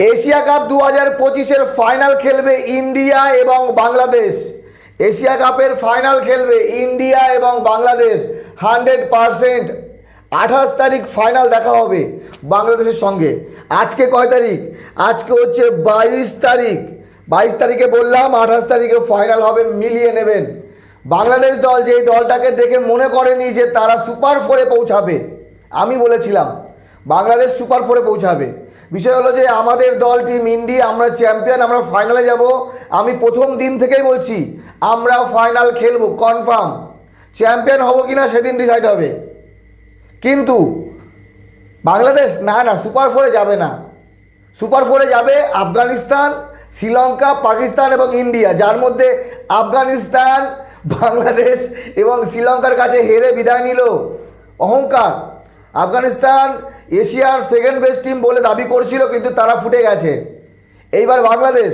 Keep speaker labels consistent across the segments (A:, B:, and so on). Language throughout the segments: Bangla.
A: এশিয়া কাপ 2025-এর ফাইনাল খেলবে ইন্ডিয়া এবং বাংলাদেশ। এশিয়া কাপের ফাইনাল খেলবে ইন্ডিয়া এবং বাংলাদেশ 100%। 28 তারিখ ফাইনাল দেখা হবে বাংলাদেশের সঙ্গে। আজকে কয় তারিখ? আজকে হচ্ছে 22 তারিখ। 22 তারিখে বললাম 28 তারিখে ফাইনাল হবে, মিলিয়ে নেবেন। বাংলাদেশ দল যেই দলটাকে দেখে মনে করেনি যে তারা সুপার ফোরে পৌঁছাবে, আমি বলেছিলাম বাংলাদেশ সুপার ফোরে পৌঁছাবে। বিষয় হলো যে আমাদের দল টিম ইন্ডিয়া, আমরা চ্যাম্পিয়ন, আমরা ফাইনালে যাব। আমি প্রথম দিন থেকেই বলছি আমরা ফাইনাল খেলবো কনফার্ম। চ্যাম্পিয়ন হব কি না সেদিন ডিসাইড হবে। কিন্তু বাংলাদেশ না সুপার ফোরে যাবে না। সুপার ফোরে যাবে আফগানিস্তান, শ্রীলঙ্কা, পাকিস্তান এবং ইন্ডিয়া, যার মধ্যে আফগানিস্তান, বাংলাদেশ এবং শ্রীলঙ্কার কাছে হেরে বিদায় নিল। অহংকার। আফগানিস্তান এশিয়ার সেকেন্ড বেস্ট টিম বলে দাবি করছিল, কিন্তু তারা ফুটে গেছে। এইবার বাংলাদেশ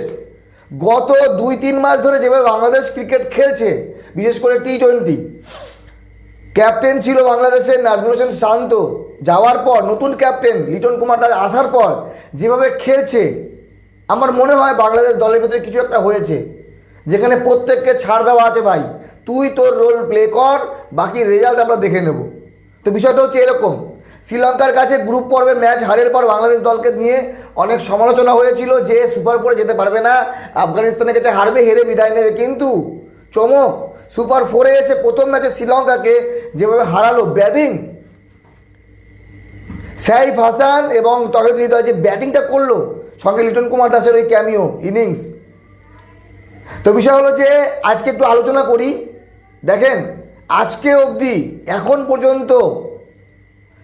A: গত 2-3 মাস ধরে যেভাবে বাংলাদেশ ক্রিকেট খেলছে, বিশেষ করে টি20, ক্যাপ্টেন ছিল বাংলাদেশের নাজমুল হোসেন শান্ত, যাওয়ার পর নতুন ক্যাপ্টেন লিটন কুমার দাস আসার পর যেভাবে খেলছে, আমার মনে হয় বাংলাদেশ দলের ভিতরে কিছু একটা হয়েছে, যেখানে প্রত্যেককে ছাড় দেওয়া আছে, ভাই তুই তোর রোল প্লে কর, বাকি রেজাল্ট আমরা দেখে নেব। তো বিষয়টা হচ্ছে এরকম। শ্রীলঙ্কার কাছে গ্রুপ পর্বে ম্যাচ হারের পর বাংলাদেশ দলকে নিয়ে অনেক সমালোচনা হয়েছিল যে সুপার ফোরে যেতে পারবে না, আফগানিস্তানের কাছে হারবে, হেরে বিদায় নেবে। কিন্তু চমক, সুপার ফোরে এসে প্রথম ম্যাচে শ্রীলঙ্কাকে যেভাবে হারালো, ব্যাটিং সাইফ হাসান এবং তহিদ হৃদয় যে ব্যাটিংটা করলো, সঙ্গে লিটন কুমার দাসের ওই ক্যামিও ইনিংস। তো বিষয় হলো যে আজকে একটু আলোচনা করি। দেখেন, আজকে অবধি এখন পর্যন্ত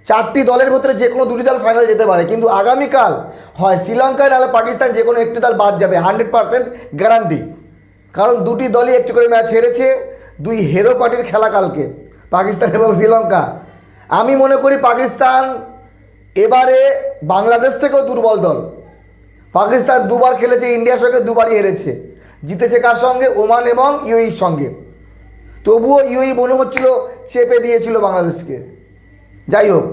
A: 4টি দলের ভিতরে যে কোনো 2টি দল ফাইনালে যেতে পারে, কিন্তু আগামীকাল হয় শ্রীলঙ্কায় নাহলে পাকিস্তান, যে কোনো একটি দল বাদ যাবে, 100% গ্যারান্টি। কারণ 2টি দলই একটি করে ম্যাচ হেরেছে, 2 হেরো পার্টির খেলা কালকে, পাকিস্তান এবং শ্রীলঙ্কা। আমি মনে করি পাকিস্তান এবারে বাংলাদেশ থেকেও দুর্বল দল। পাকিস্তান 2বার খেলেছে ইন্ডিয়ার সঙ্গে, 2বারই হেরেছে। জিতেছে কার সঙ্গে? ওমান এবং ইউএইর সঙ্গে। তবুও ইউএই মনে হচ্ছিল চেপে দিয়েছিল বাংলাদেশকে। যাই হোক,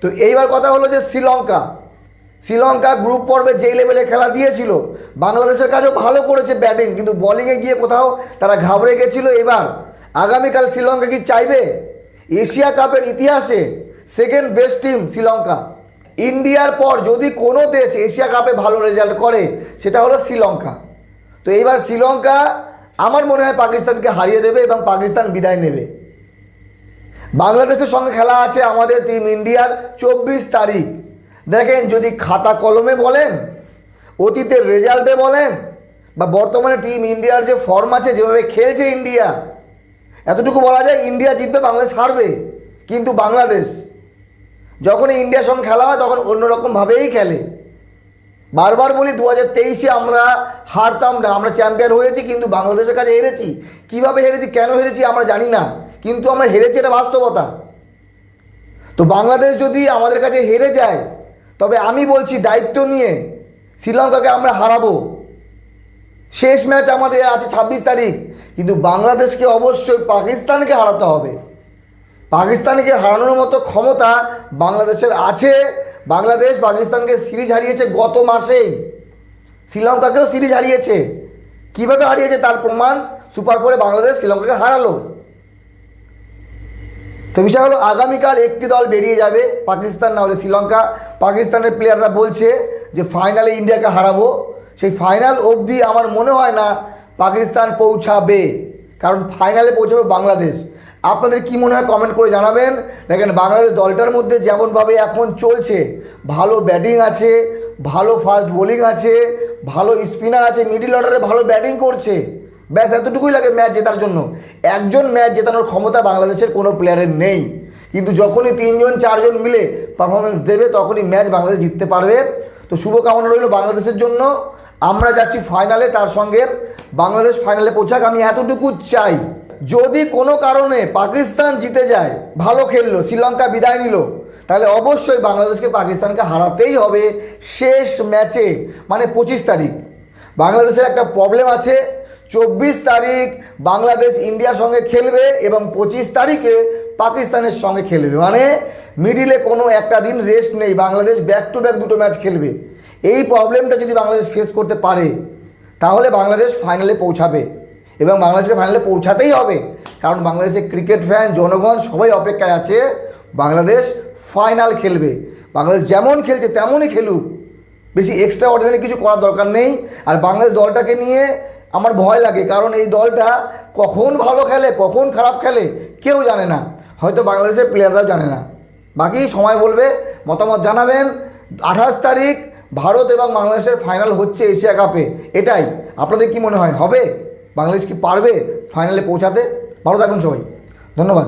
A: তো এইবার কথা হলো যে শ্রীলঙ্কা গ্রুপ পর্বে যেই লেভেলে খেলা দিয়েছিল, বাংলাদেশের কাছেও ভালো করেছে ব্যাটিং, কিন্তু বলিংয়ে গিয়ে কোথাও তারা ঘাবড়ে গেছিল। এবার আগামীকাল শ্রীলঙ্কা কি চাইবে? এশিয়া কাপের ইতিহাসে সেকেন্ড বেস্ট টিম শ্রীলঙ্কা। ইন্ডিয়ার পর যদি কোনো দেশ এশিয়া কাপে ভালো রেজাল্ট করে সেটা হলো শ্রীলঙ্কা। তো এইবার শ্রীলঙ্কা আমার মনে হয় পাকিস্তানকে হারিয়ে দেবে এবং পাকিস্তান বিদায় নেবে। বাংলাদেশের সঙ্গে খেলা আছে আমাদের টিম ইন্ডিয়ার 24 তারিখ। দেখেন, যদি খাতা কলমে বলেন, অতীতের রেজাল্টে বলেন, বা বর্তমানে টিম ইন্ডিয়ার যে ফর্ম আছে, যেভাবে খেলছে ইন্ডিয়া, এতটুকু বলা যায় ইন্ডিয়া জিতবে, বাংলাদেশ হারবে। কিন্তু বাংলাদেশ যখন ইন্ডিয়ার সঙ্গে খেলা হয় তখন অন্যরকমভাবেই খেলে। বারবার বলি 2023-এ আমরা হারতাম না, আমরা চ্যাম্পিয়ন হয়েছি, কিন্তু বাংলাদেশের কাছে হেরেছি। কিভাবে হেরেছি, কেন হেরেছি আমরা জানি না, কিন্তু আমরা হেরেছি, এটা বাস্তবতা। তো বাংলাদেশ যদি আমাদের কাছে হেরে যায়, তবে আমি বলছি দায়িত্ব নিয়ে শ্রীলঙ্কাকে আমরা হারাবো। শেষ ম্যাচ আমাদের আছে 26 তারিখ, কিন্তু বাংলাদেশকে অবশ্যই পাকিস্তানকে হারাতে হবে। পাকিস্তানকে হারানোর মতো ক্ষমতা বাংলাদেশের আছে। বাংলাদেশ পাকিস্তানকে সিরিজ হারিয়েছে গত মাসেই, শ্রীলঙ্কাকেও সিরিজ হারিয়েছে। কিভাবে হারিয়েছে তার প্রমাণ সুপার ফোরে বাংলাদেশ শ্রীলঙ্কাকে হারালো। তো বিষয় হলো আগামীকাল একটি দল বেরিয়ে যাবে, পাকিস্তান না হলে শ্রীলঙ্কা। পাকিস্তানের প্লেয়াররা বলছে যে ফাইনালে ইন্ডিয়াকে হারাবো। সেই ফাইনাল অবধি আমার মনে হয় না পাকিস্তান পৌঁছাবে, কারণ ফাইনালে পৌঁছাবে বাংলাদেশ। আপনাদের কি মনে হয় কমেন্ট করে জানাবেন। দেখেন, বাংলাদেশ দলটার মধ্যে যেমনভাবে এখন চলছে, ভালো ব্যাটিং আছে, ভালো ফাস্ট বোলিং আছে, ভালো স্পিনার আছে, মিডল অর্ডারে ভালো ব্যাটিং করছে, ব্যাস এতটুকুই লাগে ম্যাচ জেতার জন্য। একজন ম্যাচ জেতানোর ক্ষমতা বাংলাদেশের কোনো প্লেয়ারের নেই, কিন্তু যখনই 3-4জন মিলে পারফরমেন্স দেবে তখনই ম্যাচ বাংলাদেশ জিততে পারবে। তো শুভকামনা রইল বাংলাদেশের জন্য। আমরা যাচ্ছি ফাইনালে, তার সঙ্গে বাংলাদেশ ফাইনালে পৌঁছাক। আমি এতটুকু চাই, যদি কোনো কারণে পাকিস্তান জিতে যায়, ভালো খেললো, শ্রীলঙ্কা বিদায় নিল, তাহলে অবশ্যই বাংলাদেশকে পাকিস্তানকে হারাতেই হবে শেষ ম্যাচে, মানে 25 তারিখ। বাংলাদেশের একটা প্রবলেম আছে, 24 তারিখ বাংলাদেশ ইন্ডিয়ার সঙ্গে খেলবে এবং 25 তারিখে পাকিস্তানের সঙ্গে খেলবে, মানে মিডিলে কোনো একটা দিন রেস্ট নেই। বাংলাদেশ ব্যাক টু ব্যাক 2টো ম্যাচ খেলবে। এই প্রবলেমটা যদি বাংলাদেশ ফেস করতে পারে তাহলে বাংলাদেশ ফাইনালে পৌঁছাবে, এবং বাংলাদেশকে ফাইনালে পৌঁছাতেই হবে, কারণ বাংলাদেশের ক্রিকেট ফ্যান, জনগণ সবাই অপেক্ষায় আছে বাংলাদেশ ফাইনাল খেলবে। বাংলাদেশ যেমন খেলছে তেমনই খেলুক, বেশি এক্সট্রা অর্ডিনারি কিছু করার দরকার নেই। আর বাংলাদেশ দলটাকে নিয়ে আমার ভয় লাগে, কারণ এই দলটা কখন ভালো খেলে কখন খারাপ খেলে কেউ জানে না, হয়তো বাংলাদেশের প্লেয়াররাও জানে না। বাকি সময় বলবে, মতামত জানাবেন। 28 তারিখ ভারত এবং বাংলাদেশের ফাইনাল হচ্ছে এশিয়া কাপে, এটাই আপনাদের কি মনে হয়, হবে? বাংলাদেশ কি পারবে ফাইনালে পৌঁছাতে? ভালো থাকুন সবাই, ধন্যবাদ।